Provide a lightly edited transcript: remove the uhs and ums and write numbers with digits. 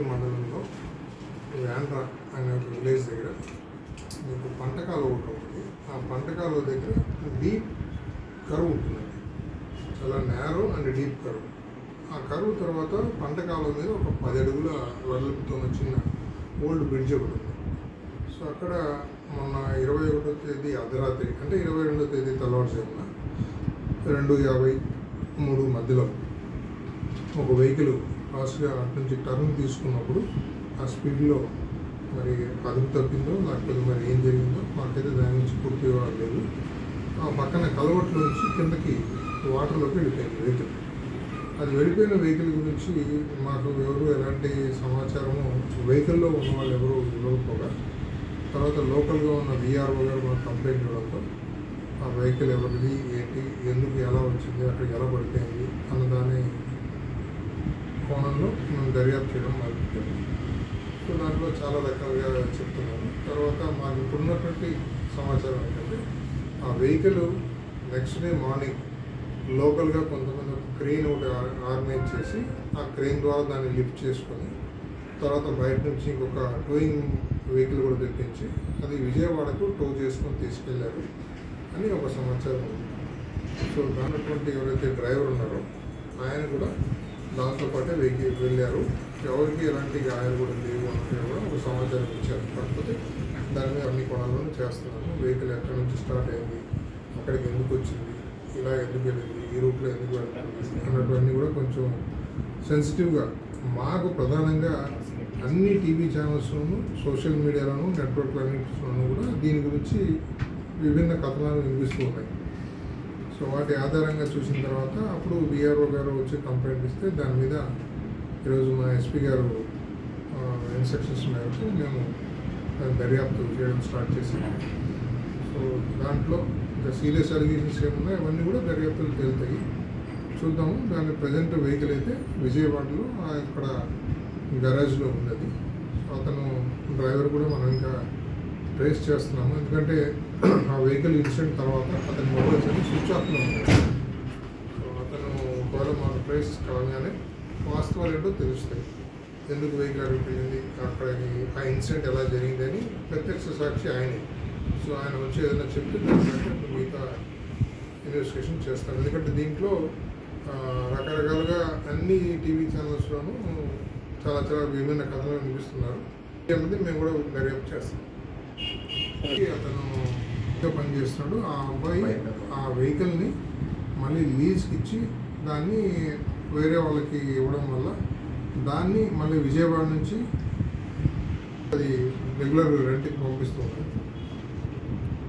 మండలంలో వ్యాండ్రా అనే ఒక విలేజ్ దగ్గర మీకు పంటకాలు ఒకటి ఉంటుంది. ఆ పంటకాలు దగ్గర డీప్ కరువు ఉంటుందండి, చాలా నేరో అండ్ డీప్ కరువు. ఆ కరువు తర్వాత పంటకాలం మీద ఒక 10 అడుగుల వెడల్పుతో చిన్న ఓల్డ్ బ్రిడ్జ్ ఒకటి ఉంది. సో అక్కడ మొన్న 21వ తేదీ అర్ధరాత్రి అంటే 22వ తేదీ తెల్లవారుజామున 2:53 మధ్యలో ఒక వెహికల్ ఫాస్ట్గా అటు నుంచి టర్న్ తీసుకున్నప్పుడు ఆ స్పీడ్లో మరి అదుపు తప్పిందో లేకపోతే మరి ఏం జరిగిందో మాకైతే దాని నుంచి పూర్తి లేదు. ఆ పక్కన కలవట్లో నుంచి కిందకి వాటర్లోకి వెళ్ళిపోయింది వెహికల్. అది వెళ్ళిపోయిన వెహికల్ గురించి మాకు ఎవరు ఎలాంటి సమాచారము వెహికల్లో ఉన్న వాళ్ళు ఎవరు ఇవ్వకపోగా తర్వాత లోకల్గా ఉన్న విఆర్ఓ గారు మాకు కంప్లైంట్ ఇవ్వడంతో ఆ వెహికల్ ఎవరిది ఏంటి ఎందుకు ఎలా వచ్చింది అక్కడికి ఎలా పడిపోయింది అన్న దాని కోణంలో మేము దర్యాప్తు చేయడం మొదలుపెట్టాము. సో దాంట్లో చాలా రకాలుగా చెప్తున్నాము. తర్వాత మాకు ఇప్పుడున్నటువంటి సమాచారం ఏంటంటే ఆ వెహికల్ నెక్స్ట్ డే మార్నింగ్ లోకల్గా కొంతమంది క్రెయిన్ ఒకటి ఆర్గనైజ్ చేసి ఆ క్రెయిన్ ద్వారా దాన్ని లిఫ్ట్ చేసుకొని తర్వాత బయట నుంచి ఇంకొక టోయింగ్ వెహికల్ కూడా తెప్పించి అది విజయవాడకు టో చేసుకొని తీసుకెళ్లారు అని ఒక సమాచారం ఉంది. సో దానిటువంటి ఎవరైతే డ్రైవర్ ఉన్నారో ఆయన కూడా దాంతోపాటే వెళ్ళారు. ఎవరికి ఎలాంటి గాయాలు కూడా లేవు అంటే కూడా ఒక సమాచారం ఇచ్చారు. కాకపోతే దాని మీద అన్ని కోణాలను చేస్తున్నాము. వెహికల్ ఎక్కడి నుంచి స్టార్ట్ అయింది, అక్కడికి ఎందుకు వచ్చింది, ఇలా ఎందుకు వెళ్ళింది, ఈ రూట్లో ఎందుకు వెళ్తుంది అన్నటువన్నీ కూడా కొంచెం సెన్సిటివ్గా మాకు ప్రధానంగా అన్ని టీవీ ఛానల్స్లోనూ సోషల్ మీడియాలోనూ నెట్వర్క్ అన్నింటిలోనూ కూడా దీని గురించి విభిన్న కథనాలు వినిపిస్తూ ఉన్నాయి. సో వాటి ఆధారంగా చూసిన తర్వాత అప్పుడు విఆర్ఓ గారు వచ్చి కంప్లైంట్ ఇస్తే దాని మీద ఈరోజు మా ఎస్పీ గారు ఇన్స్ట్రక్షన్స్ మేరకు మేము దర్యాప్తు చేయడం స్టార్ట్ చేసాము. సో దాంట్లో ఇంకా సీరియస్ అలిగేషన్స్ ఏమున్నాయి అవన్నీ కూడా దర్యాప్తులు తేలుతాయి, చూద్దాము. దాని ప్రజెంట్ వెహికల్ అయితే విజయవాడలో ఇక్కడ గరాజ్లో ఉన్నది. అతను డ్రైవర్ కూడా మనం ఇంకా ట్రేస్ చేస్తున్నాము. ఎందుకంటే ఆ వెహికల్ ఇన్సిడెంట్ తర్వాత అతని మొబైల్స్ అన్ని స్విచ్ ఆఫ్లో ఉన్నాయి. సో అతను ఒకవేళ మాకు ట్రేస్ కాగానే వాస్తవాలు ఏంటో తెలుస్తాయి. ఎందుకు వెహికల్ అడిగిపోయింది, అక్కడ ఆ ఇన్సిడెంట్ ఎలా జరిగింది అని ప్రత్యక్ష సాక్షి ఆయనే. సో ఆయన వచ్చి ఏదైనా చెప్తే దానికంటే మిగతా ఇన్వెస్టిగేషన్ చేస్తాను. ఎందుకంటే దీంట్లో రకరకాలుగా అన్ని టీవీ ఛానల్స్లోనూ చాలా చాలా విభిన్న కథలు వినిపిస్తున్నారు. ఏమంటే మేము కూడా దర్యాప్తు చేస్తాం. అతను పని చేస్తున్నాడు. ఆ అబ్బాయి ఆ వెహికల్ని మళ్ళీ లీజ్కి ఇచ్చి దాన్ని వేరే వాళ్ళకి ఇవ్వడం వల్ల దాన్ని మళ్ళీ విజయవాడ నుంచి అది రెగ్యులర్ రెంట్కి పంపిస్తూ ఉంటారు.